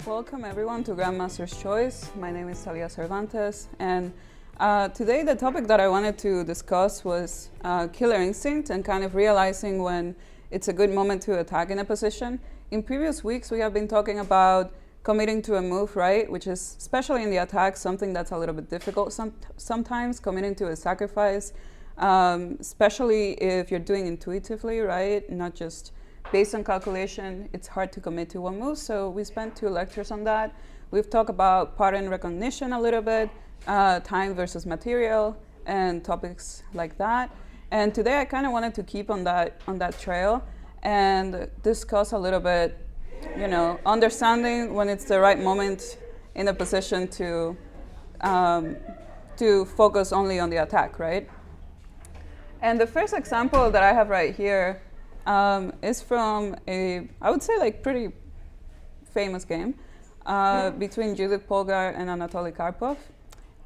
Welcome everyone to Grandmaster's Choice. My name is Thalia Cervantes, and today the topic that I wanted to discuss was killer instinct and kind of realizing when it's a good moment to attack in a position. In previous weeks we have been talking about committing to a move, right? Which is, especially in the attack, something that's a little bit difficult sometimes, committing to a sacrifice, especially if you're doing intuitively, right? Not just based on calculation. It's hard to commit to one move, so we spent 2 lectures on that. We've talked about pattern recognition a little bit, time versus material, and topics like that. And today I kind of wanted to keep on that trail and discuss a little bit, understanding when it's the right moment in a position to focus only on the attack, right? And the first example that I have right here is from I would say, like, pretty famous game between Judit Polgar and Anatoly Karpov.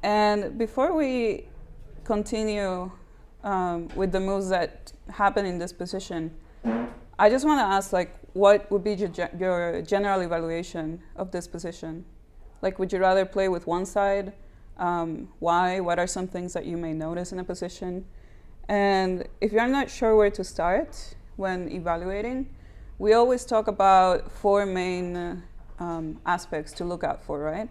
And before we continue with the moves that happen in this position, I just want to ask, like, what would be your general evaluation of this position? Like, would you rather play with one side? Why? What are some things that you may notice in a position? And if you're not sure where to start when evaluating, we always talk about 4 main aspects to look out for, right?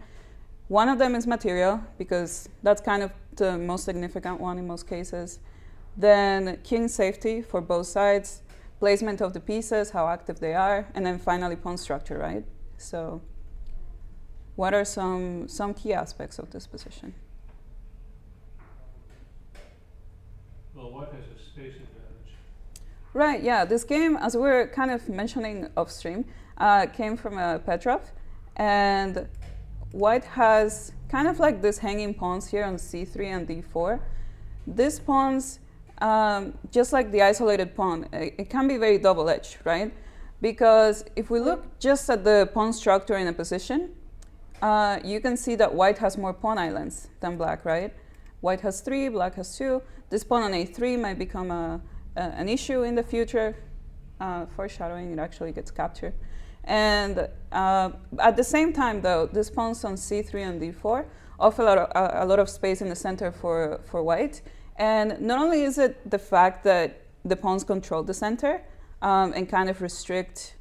One of them is material, because that's kind of the most significant one in most cases. Then king safety for both sides, placement of the pieces, how active they are, and then finally pawn structure, right? So what are some key aspects of this position? Well, white has a space advantage. Right, yeah. This game, as we were kind of mentioning off stream, came from Petrov, and white has kind of like this hanging pawns here on c3 and d4. These pawns, just like the isolated pawn, it can be very double-edged, right? Because if we look just at the pawn structure in a position, you can see that white has more pawn islands than black, right? White has 3, black has 2. This pawn on a3 might become an issue in the future. Foreshadowing, it actually gets captured. And at the same time, though, these pawns on c3 and d4 offer a lot of space in the center for white. And not only is it the fact that the pawns control the center and kind of restrict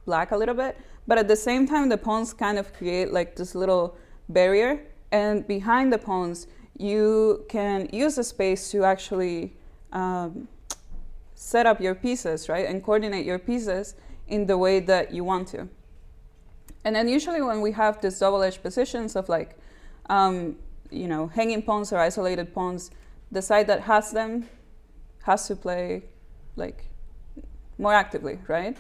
black a little bit, but at the same time, the pawns kind of create like this little barrier. And behind the pawns, you can use the space to actually set up your pieces, right? And coordinate your pieces in the way that you want to. And then usually when we have these double-edged positions of, like, hanging pawns or isolated pawns, the side that has them has to play, like, more actively, right?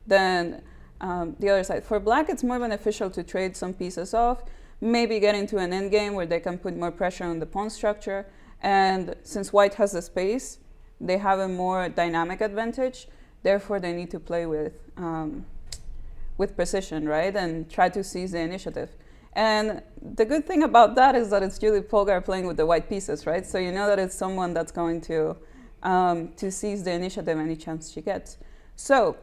Than the other side. For black, it's more beneficial to trade some pieces off, maybe get into an endgame where they can put more pressure on the pawn structure. And since white has the space, they have a more dynamic advantage. Therefore, they need to play with precision, right? And try to seize the initiative. And the good thing about that is that it's Judit Polgar playing with the white pieces, right? So you know that it's someone that's going to seize the initiative any chance she gets. So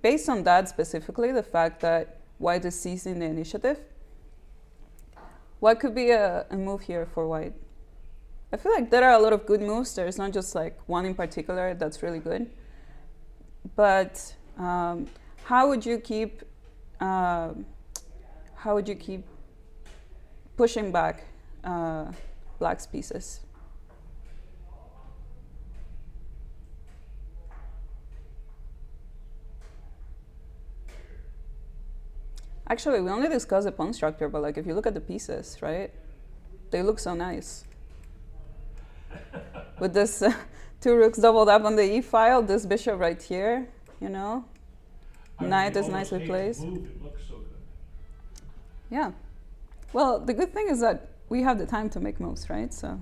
based on that specifically, the fact that white is seizing the initiative, what could be a move here for white? I feel like there are a lot of good moves. There's not just like one in particular that's really good. But how would you keep pushing back black's pieces? Actually, we only discussed the pawn structure, but like if you look at the pieces, right, they look so nice. With this 2 rooks doubled up on the e file, this bishop right here, knight is nicely placed. It looks so good. Yeah. Well, the good thing is that we have the time to make moves, right? So.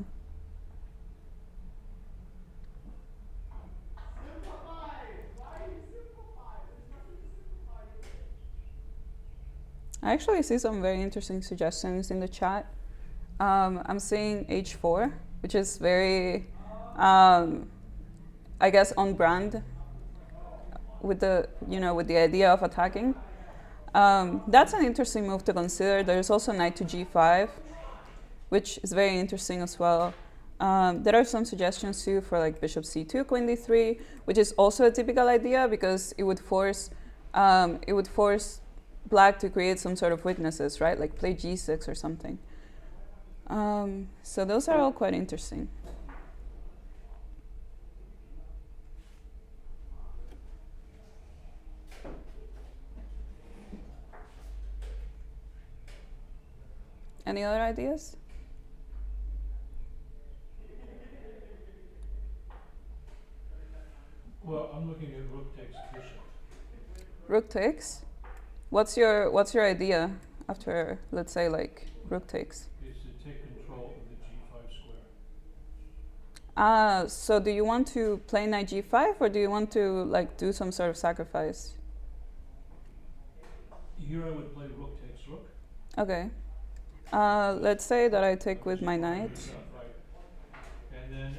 I actually see some very interesting suggestions in the chat. I'm seeing h4, which is very, I guess, on brand with the, with the idea of attacking. That's an interesting move to consider. There's also knight to g5, which is very interesting as well. There are some suggestions too for like bishop c2, queen d3, which is also a typical idea because it would force black to create some sort of weaknesses, right? Like play g6 or something. So those are all quite interesting. Any other ideas? Well, I'm looking at rook takes bishop. Rook takes. What's your idea after, let's say, like rook takes? Is to take control of the g5 square. So do you want to play knight g5 or do you want to like do some sort of sacrifice? Here I would play rook takes rook. Okay. Let's say that I take with my knight. Yeah, right. And then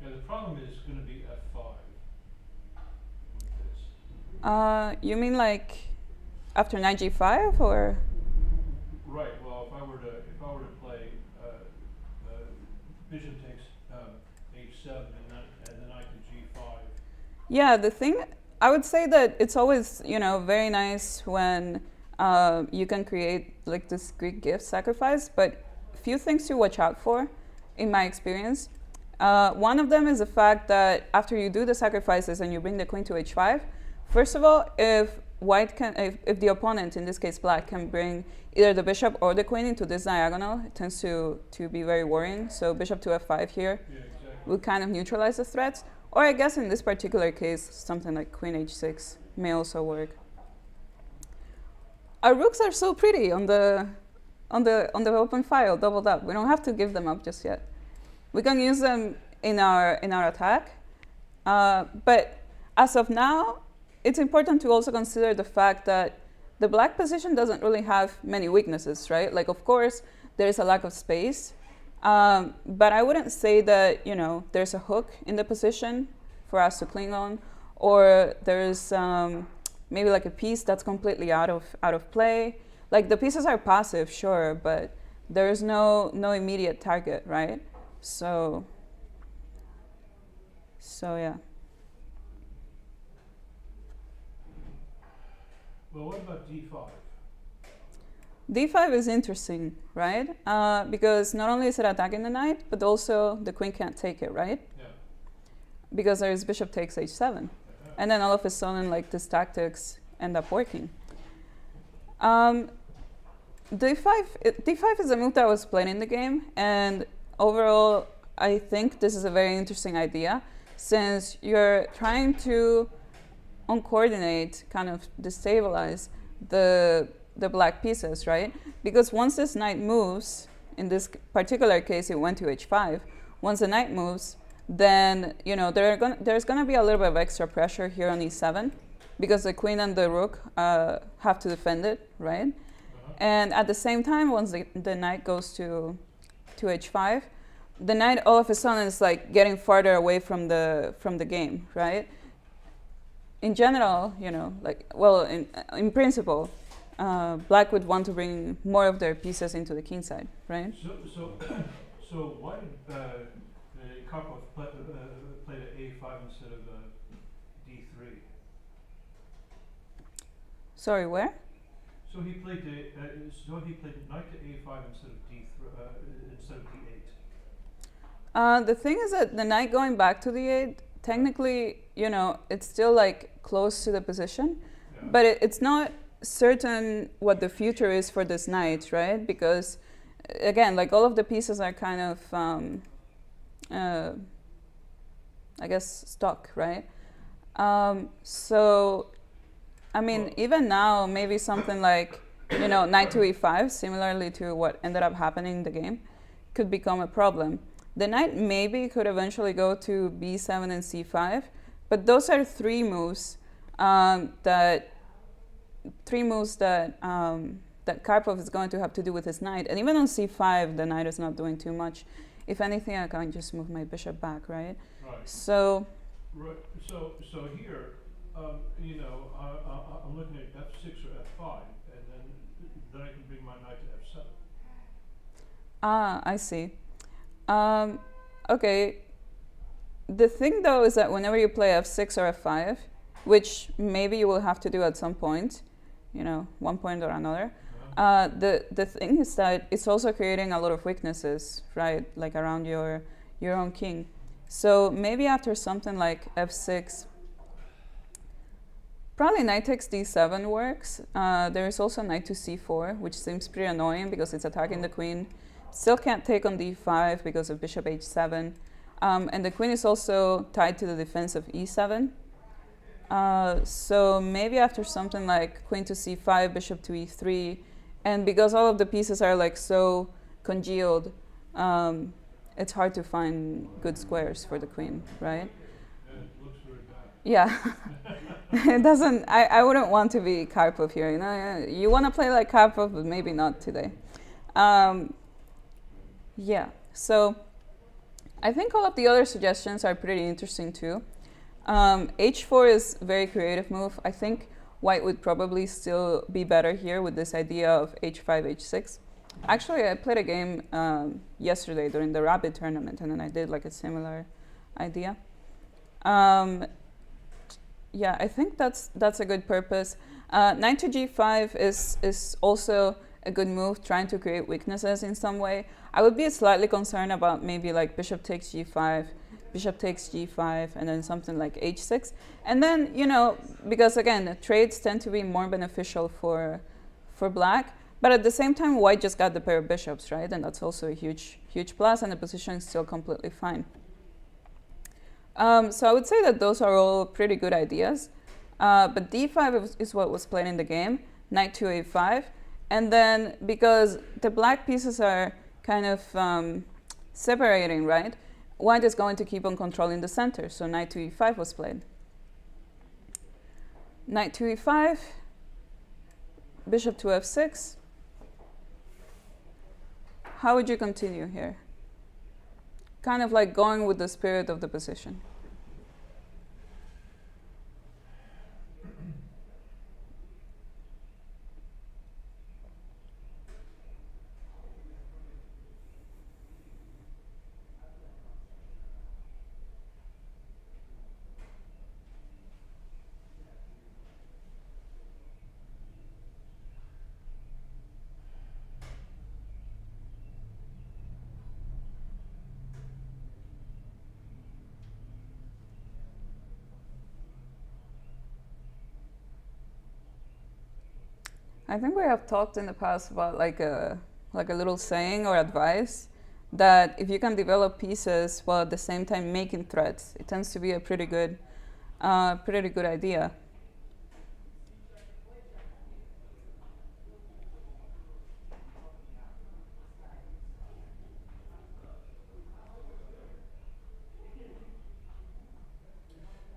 the problem is going to be f5 with this. You mean like after knight g5 or? Right. Well, if I were to play bishop takes h7 and then knight to g5. Yeah, the thing I would say that it's always very nice when you can create like this Greek gift sacrifice, but few things to watch out for, in my experience. One of them is the fact that after you do the sacrifices and you bring the queen to h5, first of all, if the opponent, in this case black, can bring either the bishop or the queen into this diagonal, it tends to be very worrying. So bishop to f5 here would kind of neutralize the threats. Or I guess in this particular case, something like queen h6 may also work. Our rooks are so pretty on the open file, doubled up. We don't have to give them up just yet. We can use them in our attack. But as of now, it's important to also consider the fact that the black position doesn't really have many weaknesses, right? Like, of course, there is a lack of space. But I wouldn't say that, there's a hook in the position for us to cling on, or there's maybe like a piece that's completely out of play. Like the pieces are passive, sure, but there's no immediate target, right? So yeah. Well, what about d5? d5 is interesting, right? Because not only is it attacking the knight, but also the queen can't take it, right? Yeah. Because there's bishop takes h7. And then all of a sudden, like, these tactics end up working. d5 is a move that was played in the game, and overall, I think this is a very interesting idea, since you're trying to uncoordinate, kind of destabilize the black pieces, right? Because once this knight moves, in this particular case, it went to h5. Once the knight moves, then there's going to be a little bit of extra pressure here on e7, because the queen and the rook have to defend it, right? And at the same time, once the knight goes to h5, the knight all of a sudden is like getting farther away from the game, right? In general, in principle, black would want to bring more of their pieces into the king side, right? So why did Karpov play to a5 instead of d3? Sorry, where? So he played knight to a5 instead of d8. The thing is that the knight going back to d8, technically, it's still like close to the position, but it's not certain what the future is for this knight, right? Because again, like all of the pieces are kind of, I guess, stuck, right? So, I mean, even now, maybe something like, knight to e5, similarly to what ended up happening in the game, could become a problem. The knight maybe could eventually go to b7 and c5, but those are three moves that Karpov is going to have to do with his knight. And even on c5, the knight is not doing too much. If anything, I can just move my bishop back, right? Right. So Right. So here, you know, I'm looking at F6 or F5, and then I can bring my knight to F7. Ah, I see. Okay. The thing though is that whenever you play F6 or F5, which maybe you will have to do at some point, you know, one point or another, the thing is that it's also creating a lot of weaknesses, right? Like around your own king. So maybe after something like F6, probably knight takes D7 works. There is also knight to C4, which seems pretty annoying because it's attacking the queen. Still can't take on D5 because of bishop H7. And the queen is also tied to the defense of E7. So maybe after something like queen to C5, bishop to E3, and because all of the pieces are like so congealed, it's hard to find good squares for the queen, right? Yeah, it looks very bad. Yeah. It doesn't, I wouldn't want to be Karpov here, you know? You want to play like Karpov, but maybe not today. Yeah, so I think all of the other suggestions are pretty interesting too. H4 is a very creative move. I think white would probably still be better here with this idea of H5, H6. Actually, I played a game yesterday during the Rapid tournament, and then I did like a similar idea. Yeah, I think that's a good purpose. Knight to G5 is also a good move, trying to create weaknesses in some way. I would be slightly concerned about maybe like bishop takes G5, bishop takes G5, and then something like H6. And then, you know, because again, trades tend to be more beneficial for black, but at the same time, white just got the pair of bishops, right? And that's also a huge plus, and the position is still completely fine. So I would say that those are all pretty good ideas. But D5 is what was played in the game, knight to A5. And then because the black pieces are kind of separating, right? White is going to keep on controlling the center. So knight to E5 was played. Knight to E5, bishop to F6. How would you continue here? Kind of like going with the spirit of the position. I think we have talked in the past about like a little saying or advice that if you can develop pieces while at the same time making threats, it tends to be a pretty good idea.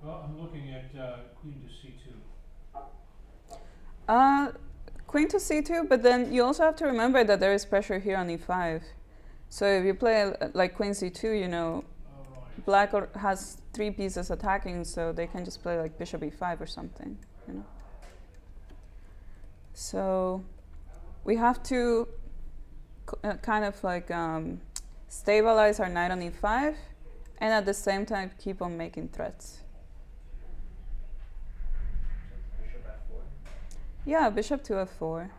Well, I'm looking at queen to C2. Queen to C2, but then you also have to remember that there is pressure here on E5. So if you play like queen C2, you know, black has 3 pieces attacking, so they can just play like bishop E5 or something, you know. So we have to kind of like stabilize our knight on E5, and at the same time keep on making threats. Yeah, bishop to F4.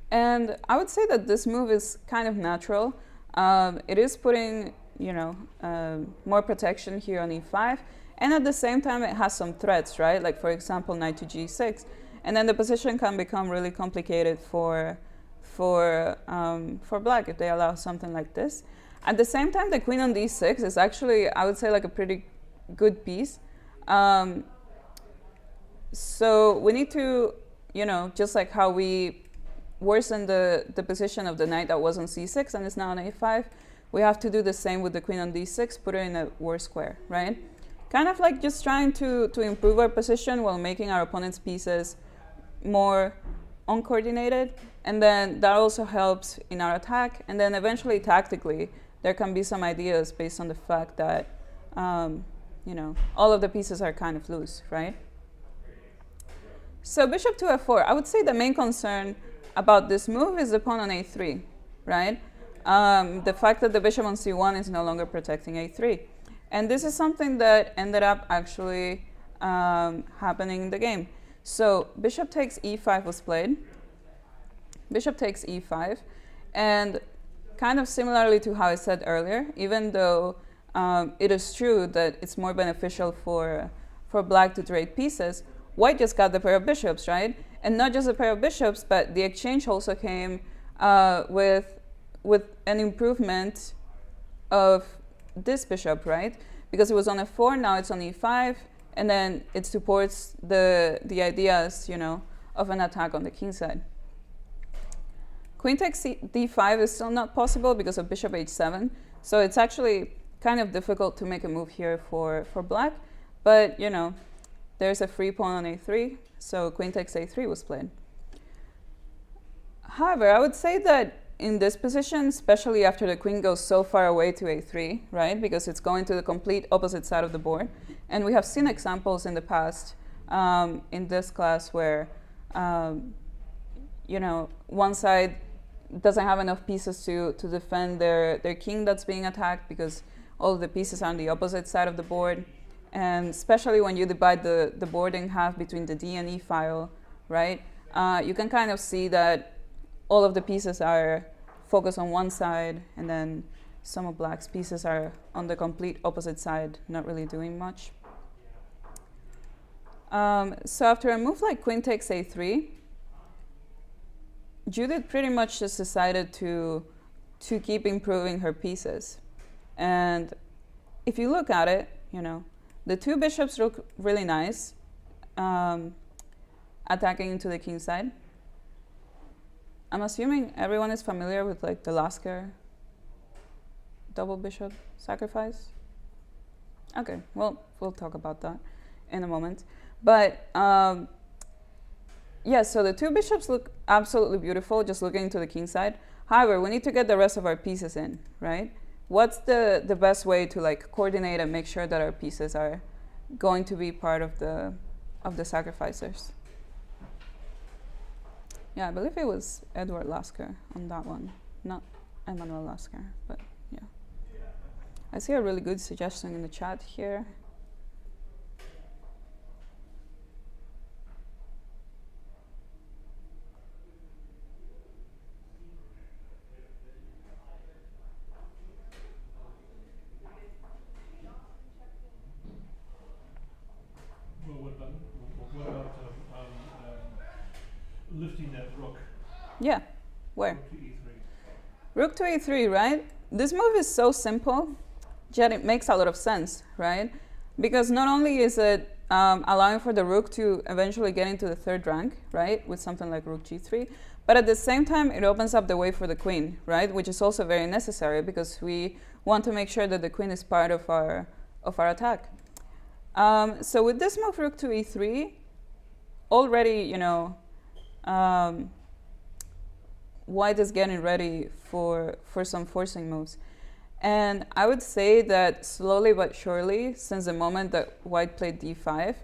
And I would say that this move is kind of natural. It is putting, you know, more protection here on E5. And at the same time, it has some threats, right? Like, for example, knight to G6. And then the position can become really complicated for black if they allow something like this. At the same time, the queen on D6 is actually, I would say, like a pretty good piece. So we need to, you know, just like how we worsen the position of the knight that was on C6 and is now on A5, we have to do the same with the queen on D6, put her in a worse square, right? Kind of like just trying to improve our position while making our opponent's pieces more uncoordinated. And then that also helps in our attack. And then eventually, tactically, there can be some ideas based on the fact that all of the pieces are kind of loose, right? So bishop to f4, I would say the main concern about this move is the pawn on a3, right? The fact that the bishop on c1 is no longer protecting a3. And this is something that ended up actually happening in the game. So bishop takes e5 was played. Bishop takes e5. And kind of similarly to how I said earlier, even though it is true that it's more beneficial for black to trade pieces, white just got the pair of bishops, right? And not just a pair of bishops, but the exchange also came with an improvement of this bishop, right? Because it was on f4, now it's on e5, and then it supports the ideas, of an attack on the king side. Queen takes d5 is still not possible because of bishop h7, so it's actually kind of difficult to make a move here for black, but there's a free pawn on a3, so queen takes a3 was played. However, I would say that in this position, especially after the queen goes so far away to a3, right, because it's going to the complete opposite side of the board, and we have seen examples in the past in this class where, one side doesn't have enough pieces to defend their king that's being attacked because all of the pieces are on the opposite side of the board. And especially when you divide the board in half between the D and E file, right? You can kind of see that all of the pieces are focused on one side, and then some of black's pieces are on the complete opposite side, not really doing much. So after a move like queen takes a3, Judit pretty much just decided to keep improving her pieces. And if you look at it, the two bishops look really nice, attacking into the king side. I'm assuming everyone is familiar with the Lasker double bishop sacrifice. Okay, well, we'll talk about that in a moment. But yeah, so the two bishops look absolutely beautiful, just looking into the king side. However, we need to get the rest of our pieces in, right? What's the best way to coordinate and make sure that our pieces are going to be part of the sacrificers? Yeah, I believe it was Edward Lasker on that one, not Emanuel Lasker, but yeah. I see a really good suggestion in the chat here. Lifting that rook. Yeah, where? Rook to e3. Rook to e3, right? This move is so simple, yet it makes a lot of sense, right? Because not only is it allowing for the rook to eventually get into the third rank, right, with something like rook g3, but at the same time it opens up the way for the queen, right, which is also very necessary because we want to make sure that the queen is part of our attack. So with this move, rook to e3, already, white is getting ready for some forcing moves. And I would say that slowly but surely, since the moment that white played d5,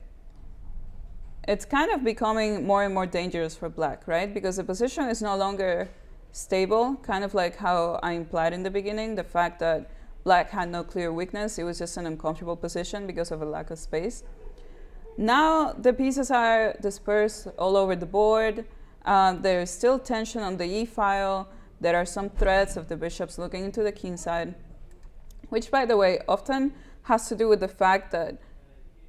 it's kind of becoming more and more dangerous for black, right? Because the position is no longer stable, kind of like how I implied in the beginning, the fact that black had no clear weakness, it was just an uncomfortable position because of a lack of space. Now the pieces are dispersed all over the board. There's still tension on the e file. There are some threats of the bishops looking into the king side, which, by the way, often has to do with the fact that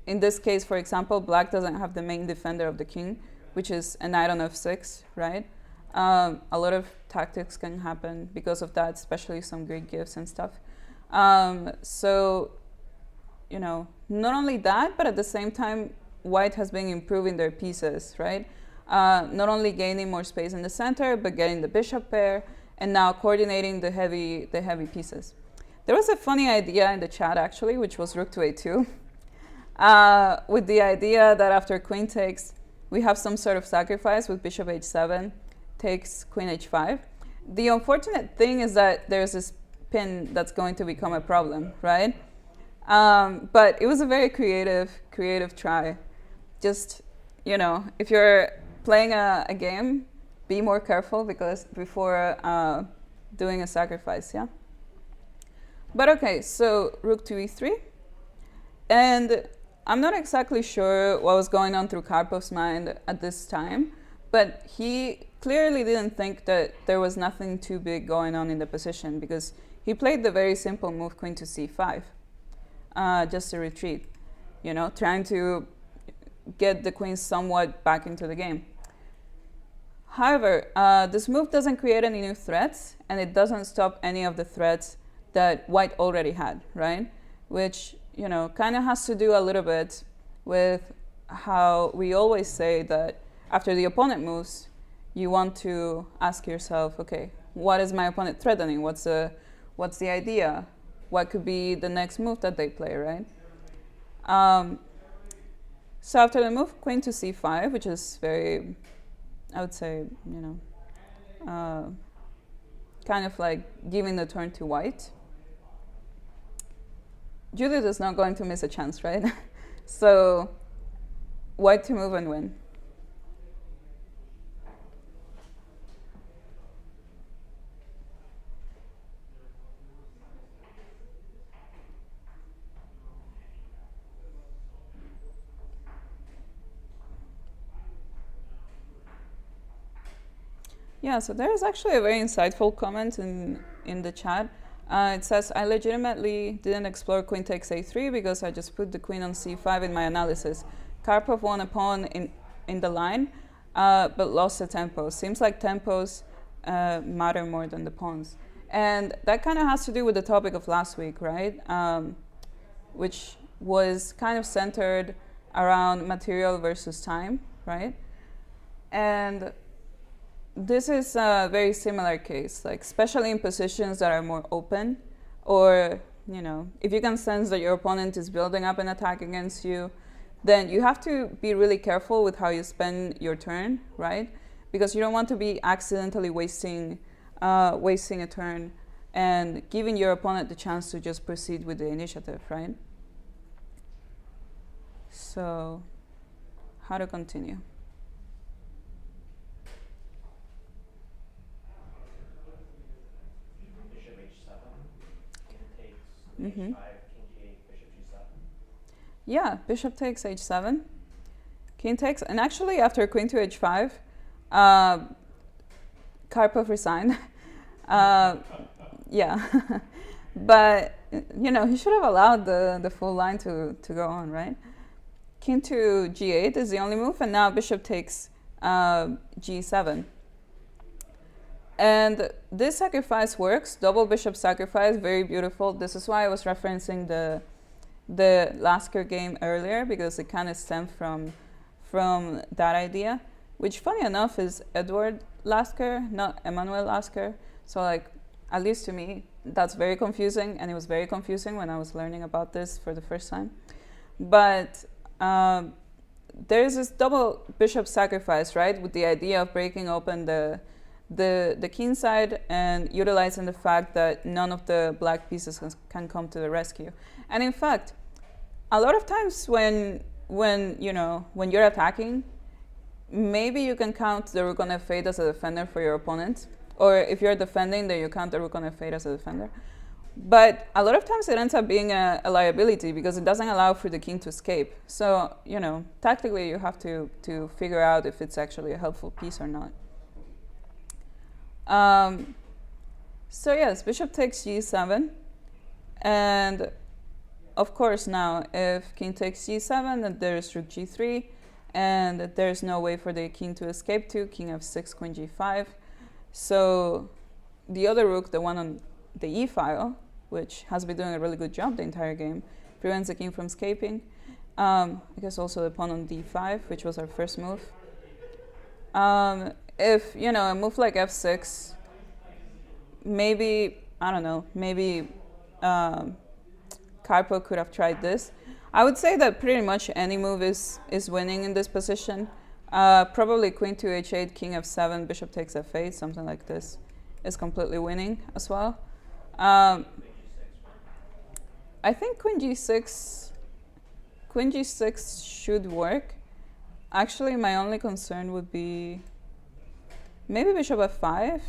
in this case, for example, black doesn't have the main defender of the king, which is a knight on f6, right? A lot of tactics can happen because of that, especially some Greek gifts and stuff. So, not only that, but at the same time, white has been improving their pieces, right? Not only gaining more space in the center, but getting the bishop pair, and now coordinating the heavy pieces. There was a funny idea in the chat, actually, which was rook to a2, with the idea that after queen takes, we have some sort of sacrifice with bishop h7, takes queen h5. The unfortunate thing is that there's this pin that's going to become a problem, right? But it was a very creative try. Just, you know, if you're playing a game, be more careful because before doing a sacrifice, yeah? But okay, so rook to e3. And I'm not exactly sure what was going on through Karpov's mind at this time, but he clearly didn't think that there was nothing too big going on in the position because he played the very simple move queen to c5, just to retreat, you know, trying to get the queen somewhat back into the game. However, this move doesn't create any new threats, and it doesn't stop any of the threats that white already had, right? Which, you know, kind of has to do a little bit with how we always say that after the opponent moves, you want to ask yourself, okay, what is my opponent threatening? What's the idea? What could be the next move that they play, right? So after the move queen to c5, which is very, I would say, you know, kind of like giving the turn to white, Judit is not going to miss a chance, right? So white to move and win. Yeah, so there is actually a very insightful comment in the chat. It says, I legitimately didn't explore queen takes a3 because I just put the queen on c5 in my analysis. Karpov won a pawn in the line, but lost the tempo. Seems like tempos matter more than the pawns. And that kind of has to do with the topic of last week, right? Which was kind of centered around material versus time, right? And this is a very similar case, like especially in positions that are more open, or, you know, if you can sense that your opponent is building up an attack against you, then you have to be really careful with how you spend your turn, right? Because you don't want to be accidentally wasting a turn and giving your opponent the chance to just proceed with the initiative, right? So, how to continue? Mm-hmm. Yeah, bishop takes h7, king takes, and actually after queen to h5, Karpov resigned. Yeah, but you know, he should have allowed the full line to go on, right? King to g8 is the only move, and now bishop takes g7. And this sacrifice works, double bishop sacrifice, very beautiful. This is why I was referencing the Lasker game earlier, because it kind of stemmed from that idea, which funny enough is Edward Lasker, not Emanuel Lasker. So like, at least to me, that's very confusing, and it was very confusing when I was learning about this for the first time. But there's this double bishop sacrifice, right, with the idea of breaking open the king side and utilizing the fact that none of the black pieces can come to the rescue. And in fact, a lot of times when you're attacking, maybe you can count the rook on f8 as a defender for your opponent, or if you're defending, then you count the rook on f8 as a defender. But a lot of times it ends up being a liability because it doesn't allow for the king to escape. So, you know, tactically you have to figure out if it's actually a helpful piece or not. So yes, bishop takes g7, and of course now if king takes g7, then there's rook g3, and there's no way for the king to escape to, king f6, queen g5. So the other rook, the one on the e file, which has been doing a really good job the entire game, prevents the king from escaping. I guess also the pawn on d5, which was our first move. If, you know, a move like f6, maybe, I don't know, maybe Karpov could have tried this. I would say that pretty much any move is winning in this position. Probably queen to h8, king f7, bishop takes f8, something like this is completely winning as well. I think queen g6 should work. Actually, my only concern would be maybe bishop f5,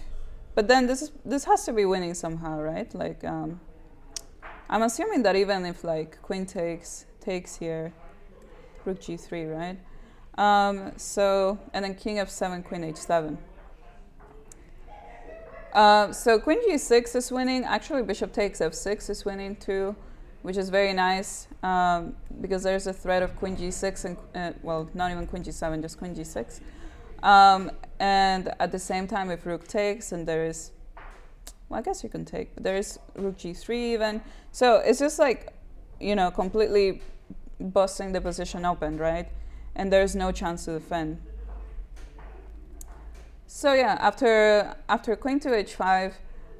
but then this has to be winning somehow, right? Like I'm assuming that even if like queen takes here, rook g3, right? So and then king f7, queen h7. So queen g6 is winning. Actually, bishop takes f6 is winning too, which is very nice because there's a threat of queen g6 and well, not even queen g7, just queen g6. And at the same time, if rook takes, and there is, well, I guess you can take, but there is rook g3 even. So it's just like, you know, completely busting the position open, right? And there's no chance to defend. So yeah, after queen to h5,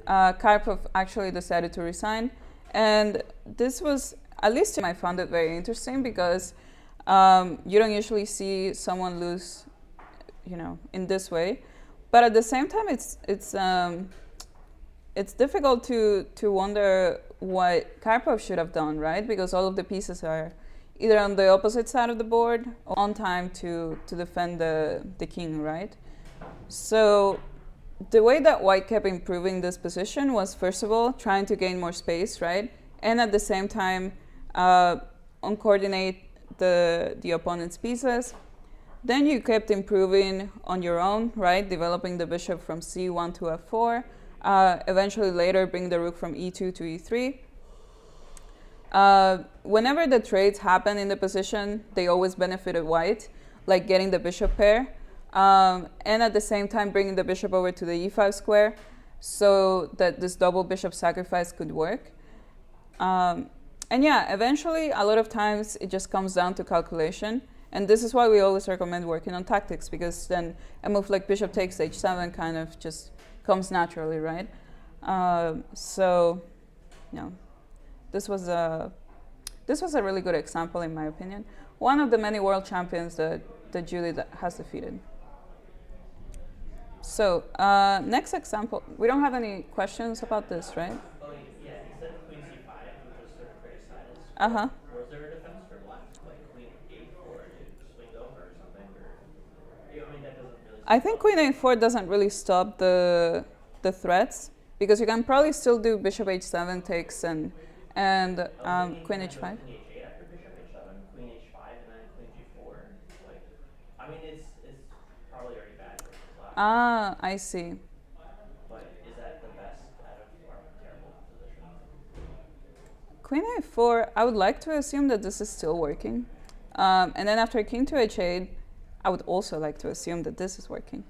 Karpov actually decided to resign. And this was, at least I found it very interesting because you don't usually see someone lose, you know, in this way. But at the same time, it's difficult to wonder what Karpov should have done, right? Because all of the pieces are either on the opposite side of the board or on time to defend the king, right? So the way that white kept improving this position was, first of all, trying to gain more space, right? And at the same time, uncoordinate the opponent's pieces. Then you kept improving on your own, right? Developing the bishop from c1 to f4. Eventually later bring the rook from e2 to e3. Whenever the trades happen in the position, they always benefited white, like getting the bishop pair. And at the same time bringing the bishop over to the e5 square so that this double bishop sacrifice could work. And yeah, eventually, a lot of times it just comes down to calculation. And this is why we always recommend working on tactics, because then a move like bishop takes h7 kind of just comes naturally, right? So, you know, this was a really good example, in my opinion. One of the many world champions that Judit has defeated. So, next example. We don't have any questions about this, right? Oh, yeah, he said queen c5, which was sort of criticized. Uh-huh. Was there a defense for black? Like queen a4 to swing over or something? Or, I mean, that doesn't really... I think queen a4 doesn't really stop the threats, because you can probably still do bishop h7 takes and queen h5. Queen h8 after bishop h7, queen h5, and then queen g4. Like, I mean, it's probably already bad for black. Ah, I see. But is that the best out of our terrible positions? Queen a4, I would like to assume that this is still working. And then after king to h8, I would also like to assume that this is working.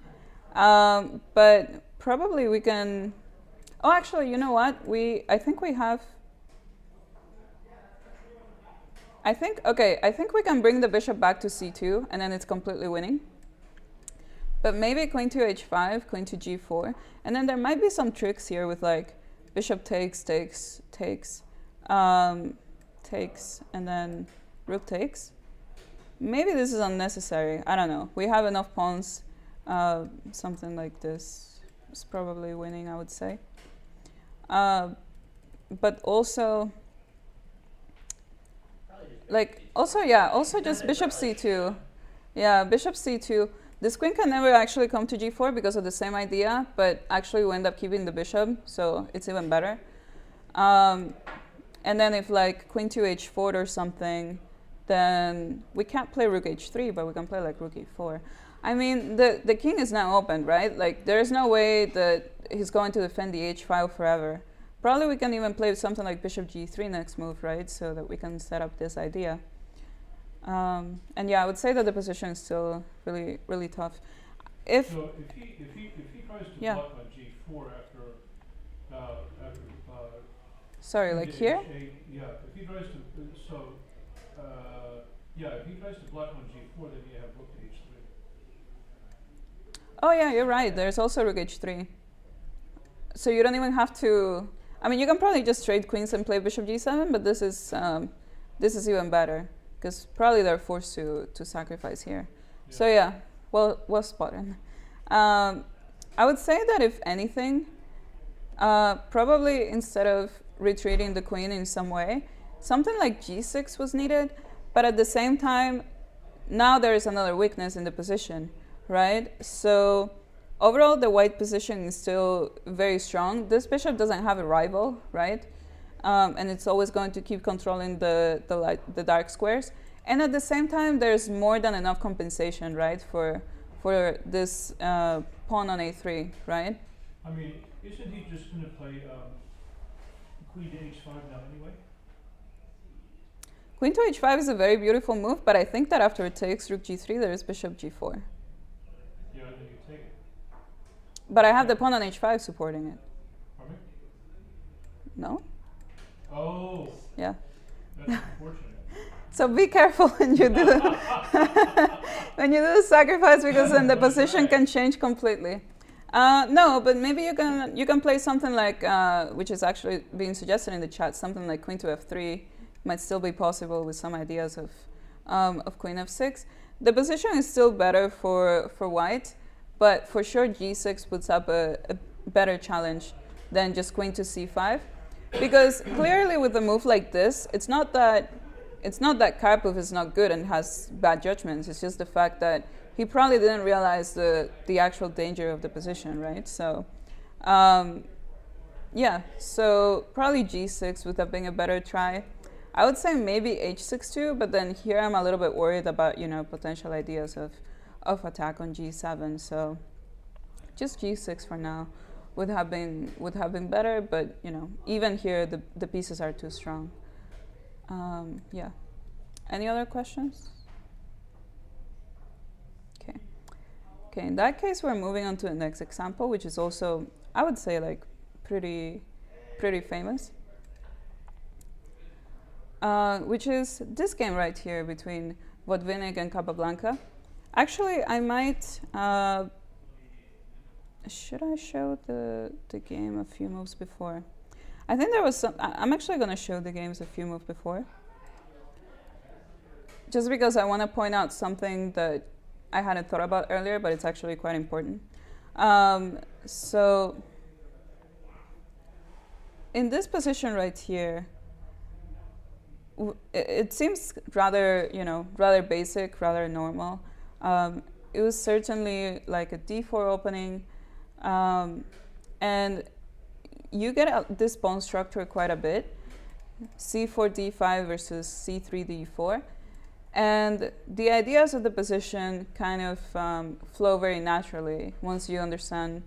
But probably we can... Oh, actually, you know what? I think we can bring the bishop back to c2, and then it's completely winning. But maybe queen to h5, queen to g4, and then there might be some tricks here with like bishop takes, and then rook takes. Maybe this is unnecessary. I don't know. We have enough pawns. Something like this is probably winning, I would say. But also, like, also just bishop c2. Yeah, bishop c2. This queen can never actually come to g4 because of the same idea, but actually we end up keeping the bishop, so it's even better. And then if like queen to h4 or something, then we can't play rook h3, but we can play like rook e4. I mean, the king is now open, right? Like, there's no way that he's going to defend the h file forever. Probably we can even play something like bishop g3 next move, right? So that we can set up this idea. And yeah, I would say that the position is still really, really tough. So if he tries to yeah. block on g4 after sorry, like here? Yeah, if he tries to if he tries to block on g4, then you have rook to h3. Oh yeah, you're right. There's also rook h3. So you don't even have to. I mean, you can probably just trade queens and play bishop g7, but this is even better because probably they're forced to sacrifice here. Yeah. So yeah, well spotted. I would say that if anything, probably instead of retreating the queen in some way, something like g6 was needed, but at the same time, now there is another weakness in the position, right? So overall, the white position is still very strong. This bishop doesn't have a rival, right? And it's always going to keep controlling the dark squares. And at the same time, there's more than enough compensation, right, for this pawn on a3, right? I mean, isn't he just going to play queen to h5 now anyway? Queen to h5 is a very beautiful move, but I think that after it takes rook g3, there is bishop g4. Yeah, then you take it. But I have the pawn on h5 supporting it. Pardon me? No? Oh, Yeah. that's unfortunate. So be careful when you do when you do the sacrifice, because then the position can change completely. No, but maybe you can play something like which is actually being suggested in the chat. Something like queen to f3 might still be possible with some ideas of queen f6. The position is still better for white, but for sure g6 puts up a better challenge than just queen to c5, because clearly with a move like this, it's not that Karpov is not good and has bad judgments. It's just the fact that he probably didn't realize the actual danger of the position, right? So, yeah, so probably g6 would have been a better try. I would say maybe h6 too, but then here I'm a little bit worried about, potential ideas of attack on g7. So just g6 for now would have been better, but even here the pieces are too strong. Yeah. Any other questions? Okay. Okay, in that case, we're moving on to the next example, which is also, I would say, like pretty famous. Which is this game right here between Botvinnik and Capablanca. Actually, I might, should I show the game a few moves before? I think there was some, I'm actually going to show the games a few moves before. Just because I want to point out something that I hadn't thought about earlier, but it's actually quite important. So in this position right here, it seems rather, rather basic, rather normal. It was certainly like a d4 opening, and you get this pawn structure quite a bit, c4 d5 versus c3 d4, and the ideas of the position kind of flow very naturally once you understand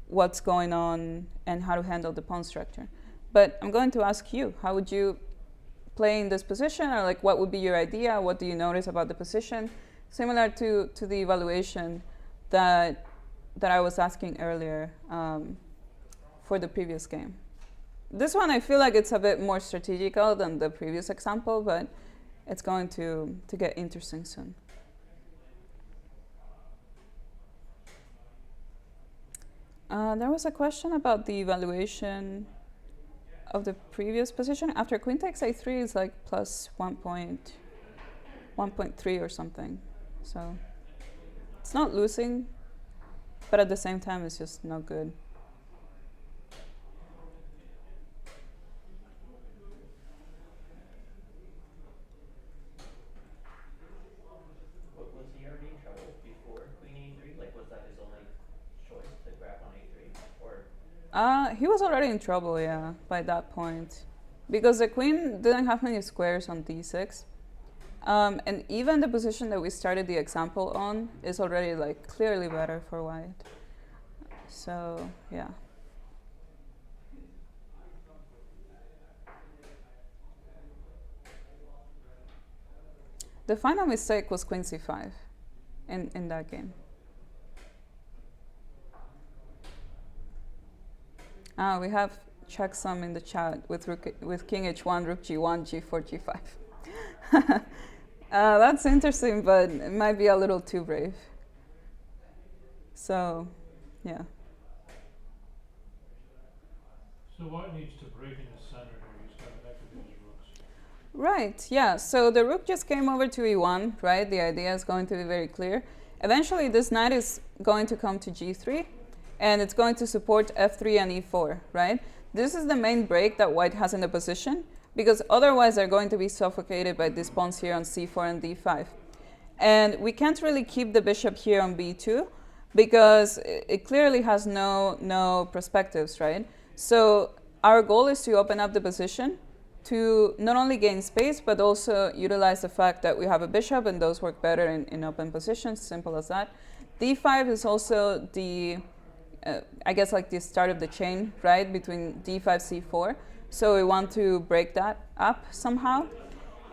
what's going on and how to handle the pawn structure. But I'm going to ask you, how would you play in this position, or like what would be your idea? What do you notice about the position? Similar to the evaluation that I was asking earlier for the previous game. This one I feel like it's a bit more strategical than the previous example, but it's going to get interesting soon. There was a question about the evaluation of the previous position. After queen takes a3 is like plus 1.3 or something. So it's not losing, but at the same time it's just not good. Was he already in trouble before queen a3? Like, was that his only choice to grab on a3? Or he was already in trouble, yeah, by that point, because the queen didn't have many squares on d6, and even the position that we started the example on is already like clearly better for white. So yeah. The final mistake was queen c5 in that game. We have checksum in the chat with king h1, rook g1, g4, g5. That's interesting, but it might be a little too brave. So, yeah. So white needs to break in the center here. He's got to activate his rooks. Right, yeah. So the rook just came over to e1, right? The idea is going to be very clear. Eventually, this knight is going to come to g3, and it's going to support f3 and e4, right? This is the main break that white has in the position, because otherwise they're going to be suffocated by these pawns here on c4 and d5. And we can't really keep the bishop here on b2 because it clearly has no perspectives, right? So our goal is to open up the position to not only gain space, but also utilize the fact that we have a bishop and those work better in open positions, simple as that. d5 is also the, I guess like the start of the chain, right, between d5, c4. So we want to break that up somehow.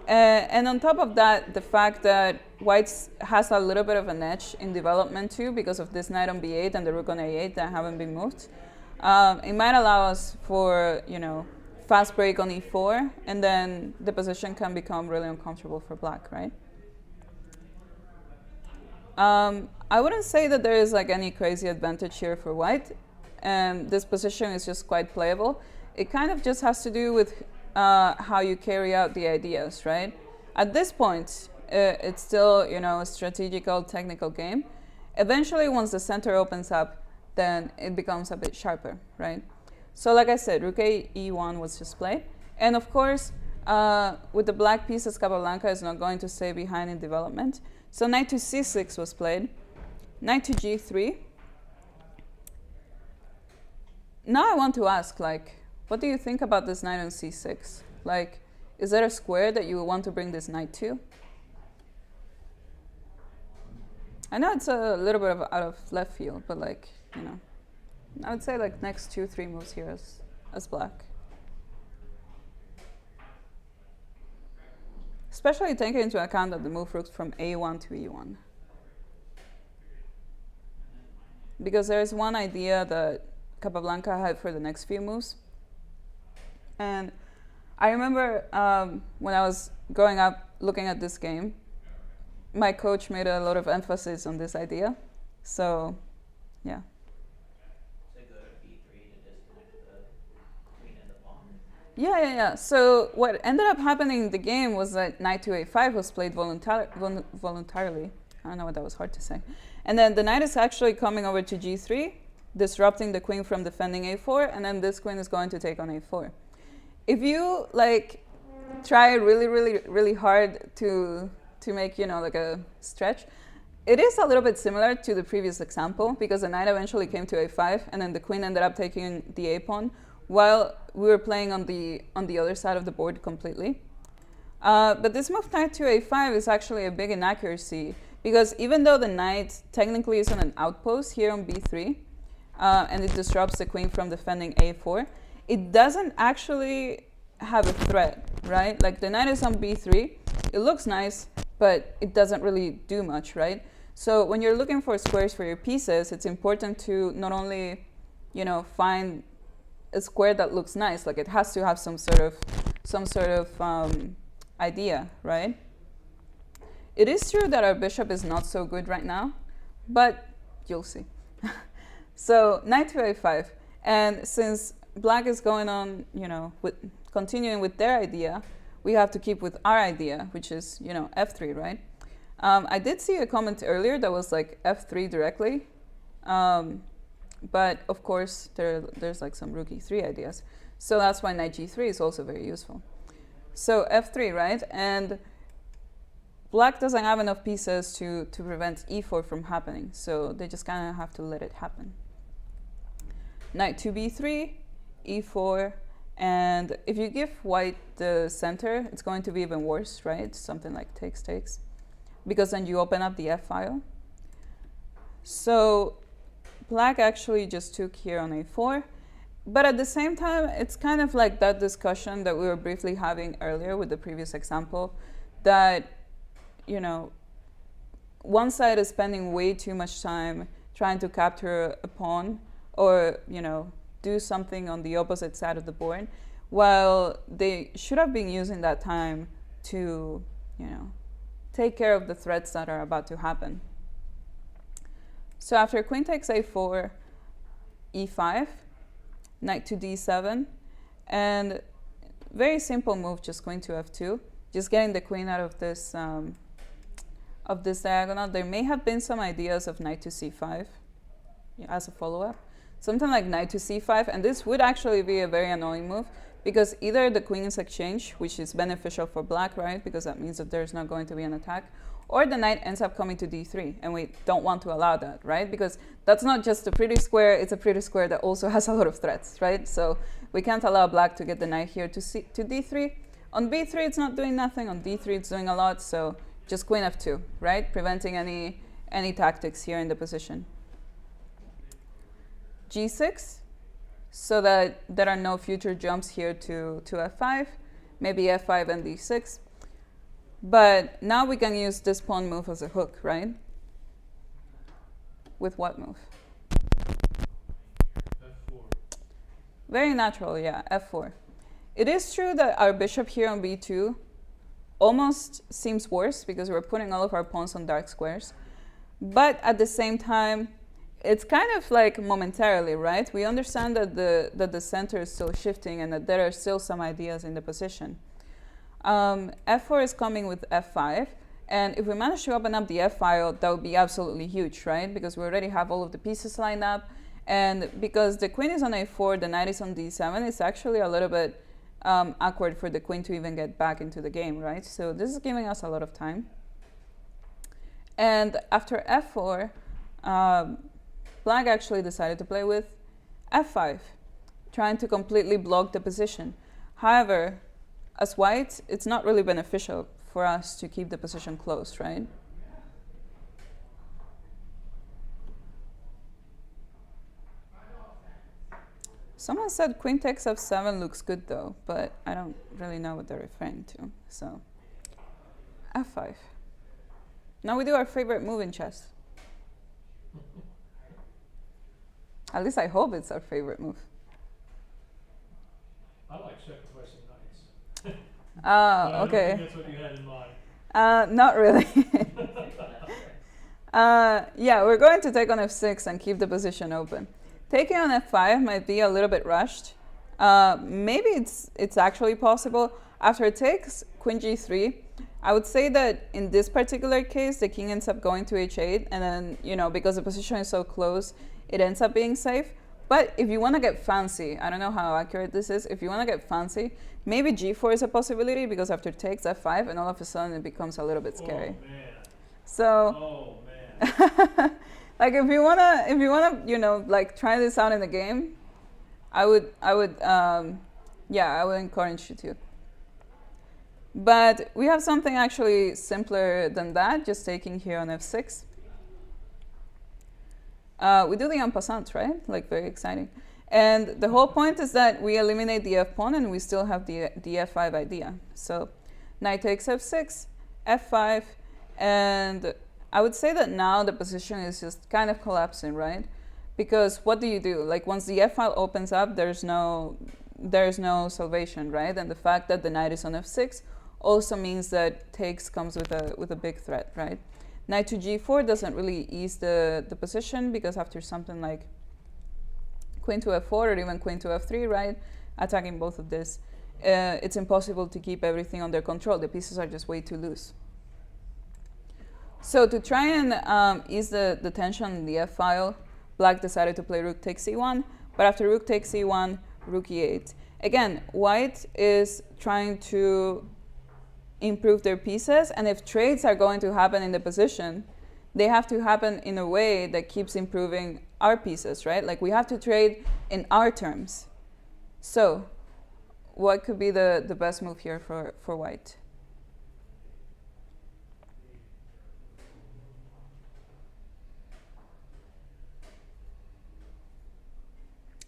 And on top of that, the fact that white has a little bit of an edge in development too because of this knight on b8 and the rook on a8 that haven't been moved. It might allow us for, fast break on e4, and then the position can become really uncomfortable for black, right? I wouldn't say that there is like any crazy advantage here for white. This position is just quite playable. It kind of just has to do with how you carry out the ideas, right? At this point, it's still, a strategical, technical game. Eventually, once the center opens up, then it becomes a bit sharper, right? So like I said, rook a e1 was just played. And of course, with the black pieces, Capablanca is not going to stay behind in development. So knight to c6 was played. Knight to g3. Now I want to ask, what do you think about this knight on c6? Is there a square that you would want to bring this knight to? I know it's a little bit out of left field, but I would say next 2-3 moves here as black. Especially taking into account that the move rooks from a1 to e1. Because there is one idea that Capablanca had for the next few moves. And I remember when I was growing up looking at this game, my coach made a lot of emphasis on this idea. So, yeah. Yeah. So what ended up happening in the game was that knight to a5 was played voluntarily. I don't know what that was hard to say. And then the knight is actually coming over to g3, disrupting the queen from defending a4, and then this queen is going to take on a4. If you try really hard to make a stretch, it is a little bit similar to the previous example because the knight eventually came to a5, and then the queen ended up taking the a pawn, while we were playing on the other side of the board completely. But this move knight to a5 is actually a big inaccuracy because even though the knight technically is on an outpost here on b3, and it disrupts the queen from defending a4, it doesn't actually have a threat, right? The knight is on b3, it looks nice, but it doesn't really do much, right? So when you're looking for squares for your pieces, it's important to not only, find a square that looks nice, it has to have some sort of idea, right? It is true that our bishop is not so good right now, but you'll see. So knight to a5, and since black is going on, continuing with their idea, we have to keep with our idea, which is, f3, right? I did see a comment earlier that was f3 directly. But of course, there's some rook e3 ideas. So that's why knight g3 is also very useful. So f3, right? And black doesn't have enough pieces to prevent e4 from happening. So they just kind of have to let it happen. Knight to b3, e4. And if you give white the center, it's going to be even worse, right? Something like takes. Because then you open up the f file. So black actually just took here on a4, but at the same time, it's kind of like that discussion that we were briefly having earlier with the previous example, that, one side is spending way too much time trying to capture a pawn or, do something on the opposite side of the board, while they should have been using that time to, take care of the threats that are about to happen. So after queen takes a4, e5, knight to d7, and very simple move, just queen to f2, just getting the queen out of this diagonal. There may have been some ideas of knight to c5 as a follow-up, something like knight to c5, and this would actually be a very annoying move because either the queen is exchanged, which is beneficial for black, right? Because that means that there's not going to be an attack, or the knight ends up coming to d3, and we don't want to allow that, right? Because that's not just a pretty square, it's a pretty square that also has a lot of threats, right? So we can't allow black to get the knight here to d3. On b3, it's not doing nothing. On d3, it's doing a lot, so just queen f2, right? Preventing any tactics here in the position. g6, so that there are no future jumps here to f5, maybe f5 and d6. But now we can use this pawn move as a hook, right? With what move? f4. Very natural, yeah, f4. It is true that our bishop here on b2 almost seems worse because we're putting all of our pawns on dark squares. But at the same time, it's kind of like momentarily, right? We understand that the center is still shifting and that there are still some ideas in the position. f4 is coming with f5, and if we manage to open up the f-file, that would be absolutely huge, right? Because we already have all of the pieces lined up, and because the queen is on a4, the knight is on d7, it's actually a little bit awkward for the queen to even get back into the game, right? So this is giving us a lot of time. And after f4, black actually decided to play with f5, trying to completely block the position. However, as white, it's not really beneficial for us to keep the position closed, right? Someone said queen takes f7 looks good though, but I don't really know what they're referring to. So f5. Now we do our favorite move in chess. At least I hope it's our favorite move. I like sacrificing knights. Okay. I don't think that's what you had in mind. Not really. Yeah, we're going to take on f6 and keep the position open. Taking on f5 might be a little bit rushed. Maybe it's actually possible. After it takes queen g3, I would say that in this particular case, the king ends up going to h8, and then, you know, because the position is so close, it ends up being safe. But if you want to get fancy, I don't know how accurate this is, if you want to get fancy, maybe g4 is a possibility, because after it takes f5, and all of a sudden it becomes a little bit scary. Oh, man. So, Oh, man. like if you wanna, you know, like try this out in the game, I would encourage you to. But we have something actually simpler than that, just taking here on f6. We do the en passant, right? Like, very exciting. And the whole point is that we eliminate the f-pawn and we still have the f5 idea. So knight takes f6, f5, and I would say that now the position is just kind of collapsing, right? Because what do you do? Like, once the f-file opens up, there's no salvation, right? And the fact that the knight is on f6 also means that takes comes with a big threat, right? Knight to g4 doesn't really ease the position, because after something like queen to f4 or even queen to f3, right, attacking both of this, it's impossible to keep everything under control. The pieces are just way too loose. So to try and ease the tension in the f-file, black decided to play rook takes e1, but after rook takes e1, rook e8. Again, white is trying to improve their pieces, and if trades are going to happen in the position, they have to happen in a way that keeps improving our pieces, right? Like, we have to trade in our terms. So what could be the best move here for white?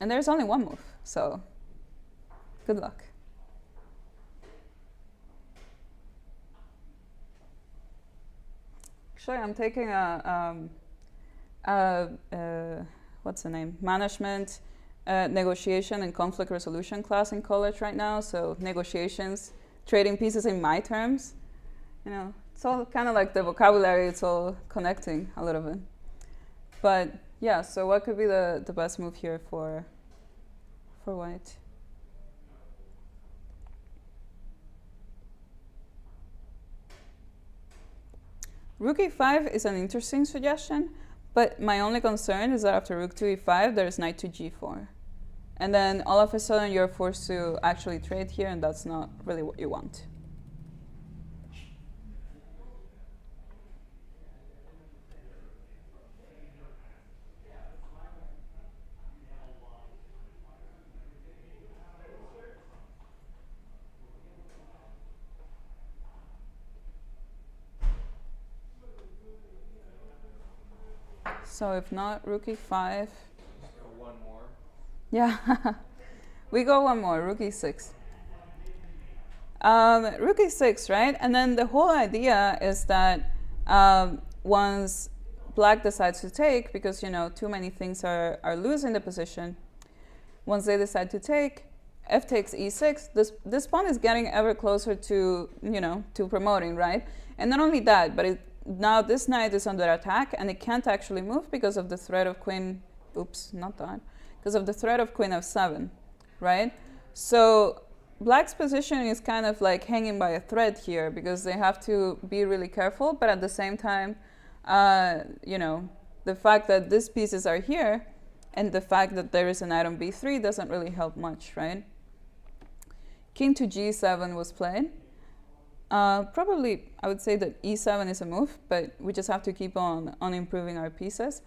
And there's only one move, so good luck. Actually, I'm taking what's the name? Management, negotiation, and conflict resolution class in college right now. So negotiations, trading pieces in my terms. You know, it's all kind of like the vocabulary. It's all connecting a little bit. But yeah, so what could be the best move here for white? Rook e5 is an interesting suggestion, but my only concern is that after rook to e5, there's knight to g4. And then all of a sudden you're forced to actually trade here, and that's not really what you want. So if not, rook e5. One more. Yeah, we go one more, rook e6. Rook e6, right? And then the whole idea is that once black decides to take, because too many things are losing the position, once they decide to take, f takes e6, this pawn is getting ever closer to, to promoting, right? And not only that, but now this knight is under attack, and it can't actually move because of the threat of queen, oops, not that, because of the threat of queen f7, right? So black's position is kind of like hanging by a thread here, because they have to be really careful, but at the same time, the fact that these pieces are here and the fact that there is a knight on b3 doesn't really help much, right? King to g7 was played. Probably, I would say that e7 is a move, but we just have to keep on improving our pieces.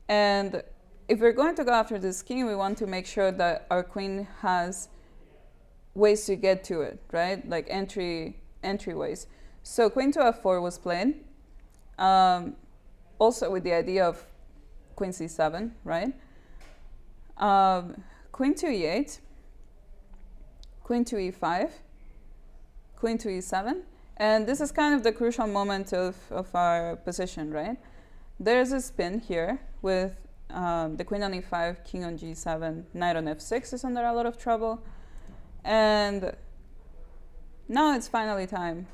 And if we're going to go after this king, we want to make sure that our queen has ways to get to it, right? Like entryways. So queen to f4 was played. Also with the idea of queen c7, right? Queen to e8, queen to e5, queen to e7, and this is kind of the crucial moment of our position, right? There's a spin here with the queen on e5, king on g7, knight on f6 is under a lot of trouble, and now it's finally time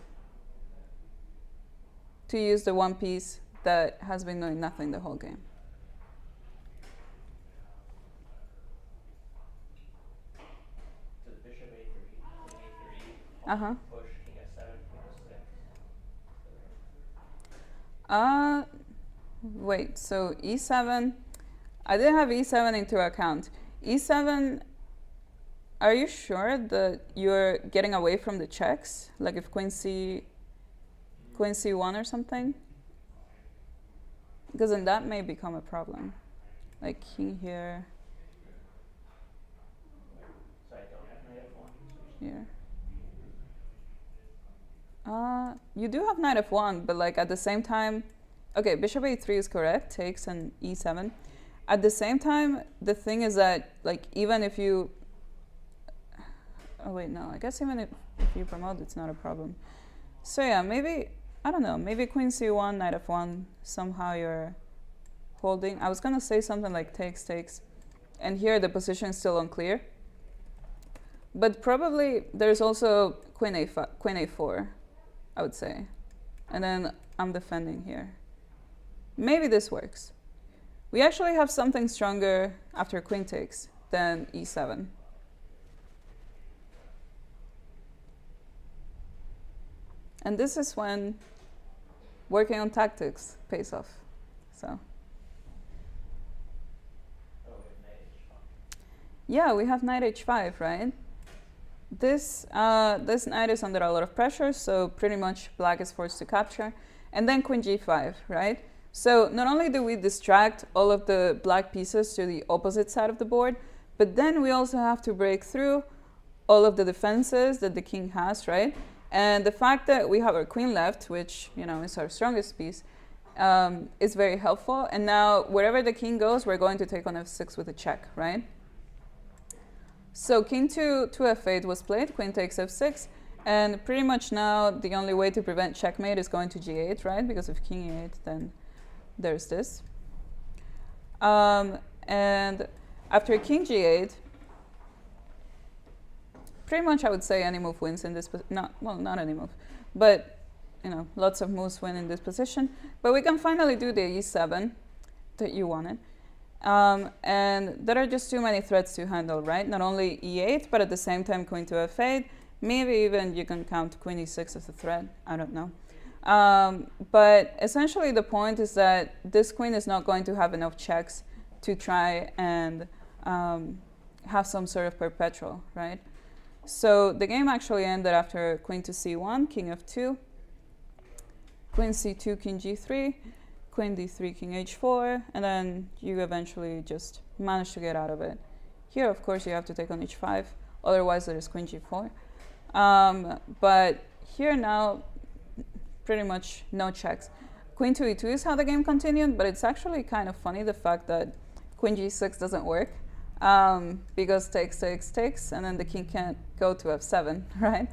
to use the one piece that has been doing nothing the whole game. So bishop a3, queen a3, Uh-huh. push, king f7, king f6. Wait, so e7, I didn't have e7 into account. e7, are you sure that you're getting away from the checks? Like if queen c1 or something? Because then that may become a problem. Like king here, So I don't have knight f1. here. You do have knight f1, but like at the same time, okay, bishop a3 is correct, takes an e7. At the same time, the thing is that like even if you, oh wait, no, I guess even if you promote, it's not a problem. So yeah, maybe, I don't know, maybe queen c1, knight f1, somehow you're holding. I was gonna say something like takes, and here the position is still unclear. But probably there's also queen a4, I would say. And then I'm defending here. Maybe this works. We actually have something stronger after queen takes than e7. And this is when working on tactics pays off. So. Oh, we have knight h5. Yeah, we have knight h5, right? This knight is under a lot of pressure, so pretty much black is forced to capture. And then queen g5, right? So not only do we distract all of the black pieces to the opposite side of the board, but then we also have to break through all of the defenses that the king has, right? And the fact that we have our queen left, which is our strongest piece, is very helpful. And now wherever the king goes, we're going to take on f6 with a check, right? So king to f8 was played, queen takes f6, and pretty much now the only way to prevent checkmate is going to g8, right? Because if king e8, then there's this. And after king g8, pretty much I would say any move wins in this, not any move, but lots of moves win in this position. But we can finally do the e7 that you wanted. And there are just too many threats to handle, right? Not only e8, but at the same time queen to f8. Maybe even you can count queen e6 as a threat. I don't know. But essentially the point is that this queen is not going to have enough checks to try and have some sort of perpetual, right? So the game actually ended after queen to c1, king f2, queen c2, king g3, queen d3, king h4, and then you eventually just manage to get out of it. Here, of course, you have to take on h5, otherwise there is queen g4. But here now, pretty much no checks. Queen to e2 is how the game continued, but it's actually kind of funny the fact that queen g6 doesn't work, because takes, and then the king can't go to f7, right?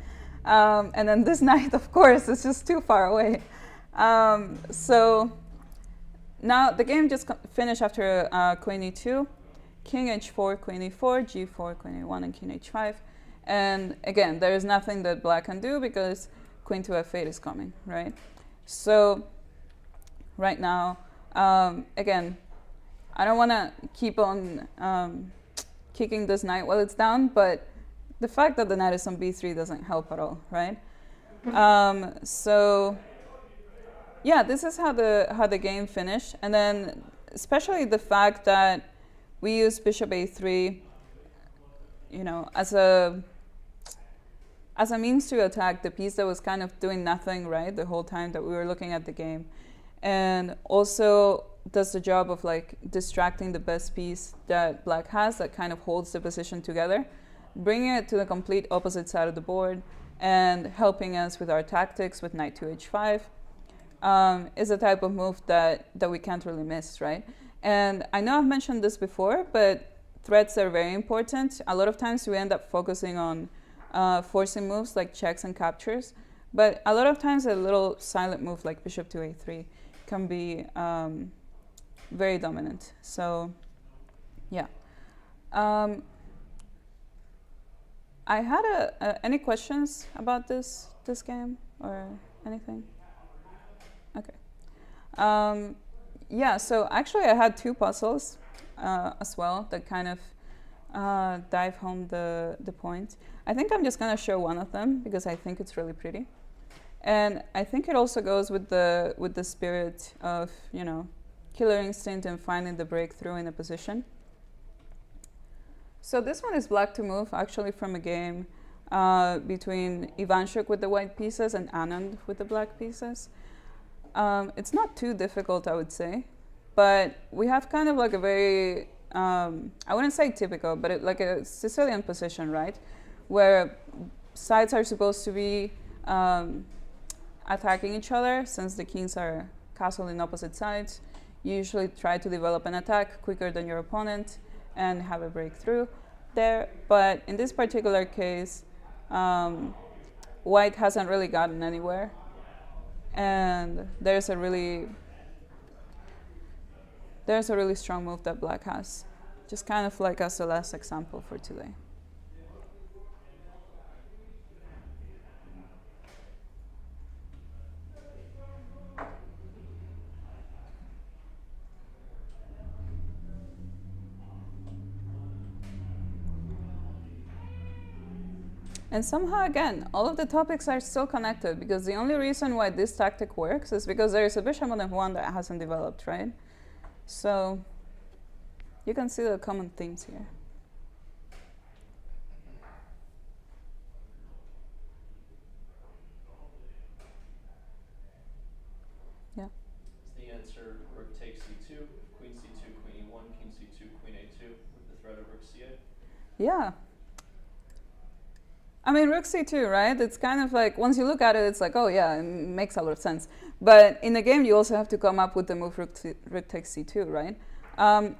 And then this knight, of course, is just too far away. So now the game just finished after queen e2, king h4, queen e4, g4, queen a1, and king h5. And again, there is nothing that black can do because queen to f8 is coming, right? So right now, again, I don't want to keep on kicking this knight while it's down, but the fact that the knight is on b3 doesn't help at all, right? So yeah, this is how the game finished, and then especially the fact that we use bishop a3, you know, as a means to attack the piece that was kind of doing nothing, right, the whole time that we were looking at the game, and also does the job of like distracting the best piece that black has that kind of holds the position together, bringing it to the complete opposite side of the board and helping us with our tactics with knight to h5, is a type of move that we can't really miss, right? And I know I've mentioned this before, but threats are very important. A lot of times we end up focusing on forcing moves like checks and captures, but a lot of times a little silent move like bishop to a3 can be very dominant. So yeah. I had any questions about this game or anything? Okay. Yeah, so actually I had two puzzles as well that kind of dive home the point. I think I'm just going to show one of them because I think it's really pretty. And I think it also goes with the spirit of, you know, killer instinct and finding the breakthrough in a position. So this one is black to move, actually from a game between Ivanchuk with the white pieces and Anand with the black pieces. It's not too difficult, I would say, but we have kind of like a very, I wouldn't say typical, but like a Sicilian position, right? Where sides are supposed to be attacking each other. Since the kings are castled in opposite sides, you usually try to develop an attack quicker than your opponent and have a breakthrough there. But in this particular case, white hasn't really gotten anywhere. And there's a really strong move that black has, just kind of like as the last example for today. And somehow, again, all of the topics are still connected because the only reason why this tactic works is because there is a bishop on f1 that hasn't developed, right? So you can see the common themes here. Yeah. Is the answer rook takes c2, queen c2, queen e1, king c2, queen a2 with the threat of rook c8? Yeah. I mean, rook c2, right? It's kind of like, once you look at it, it's like, oh yeah, it makes a lot of sense. But in the game, you also have to come up with the move rook takes c2, right?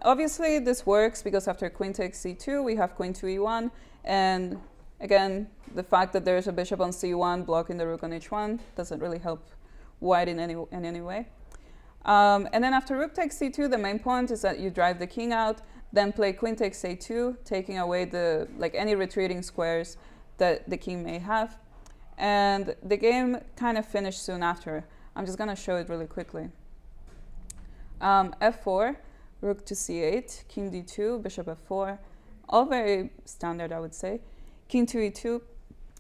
Obviously, this works because after queen takes c2, we have queen to e1. And again, the fact that there's a bishop on c1 blocking the rook on h1 doesn't really help white in any way. And then after rook takes c2, the main point is that you drive the king out, then play queen takes a2, taking away the any retreating squares that the king may have. And the game kind of finished soon after. I'm just going to show it really quickly. f4, rook to c8, king d2, bishop f4, all very standard, I would say. King to e2,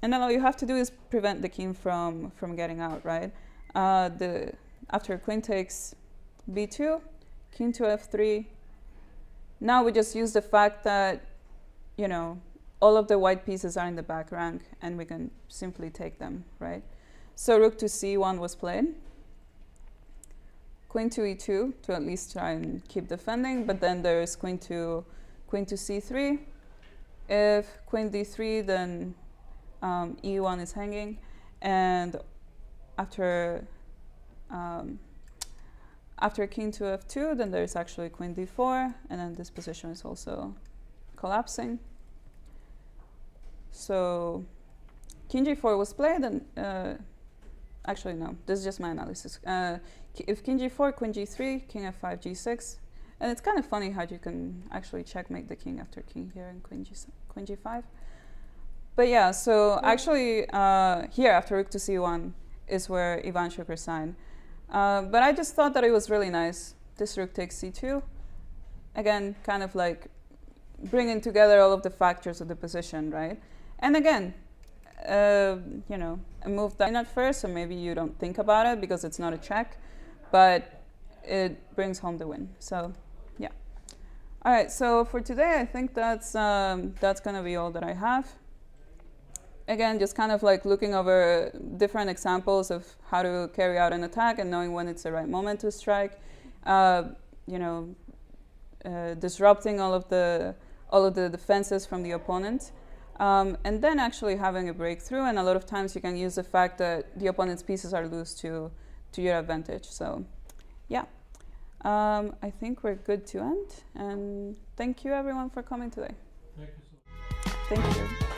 and then all you have to do is prevent the king from getting out, right? After queen takes b2, king to f3. Now we just use the fact that, you know, all of the white pieces are in the back rank, and we can simply take them, right? So rook to c1 was played. Queen to e2 to at least try and keep defending, but then there's queen to c3. If queen d3, then e1 is hanging, and after king to f2, then there's actually queen d4, and then this position is also collapsing. So king g4 was played, and actually no, this is just my analysis. If king g4, queen g3, king f5, g6, and it's kind of funny how you can actually checkmate the king after king here and queen g5. But yeah, so actually here after rook to c1 is where Ivanchuk resigned. But I just thought that it was really nice. This rook takes c2. Again, kind of like bringing together all of the factors of the position, right? And again, you know, a move that at first, so maybe you don't think about it because it's not a check, but it brings home the win. So yeah. All right, so for today, I think that's gonna be all that I have. Again, just kind of like looking over different examples of how to carry out an attack and knowing when it's the right moment to strike. You know, disrupting all of the defenses from the opponent, and then actually having a breakthrough. And a lot of times you can use the fact that the opponent's pieces are loose to your advantage. So, yeah, I think we're good to end. And thank you everyone for coming today. Thank you so much. Thank you.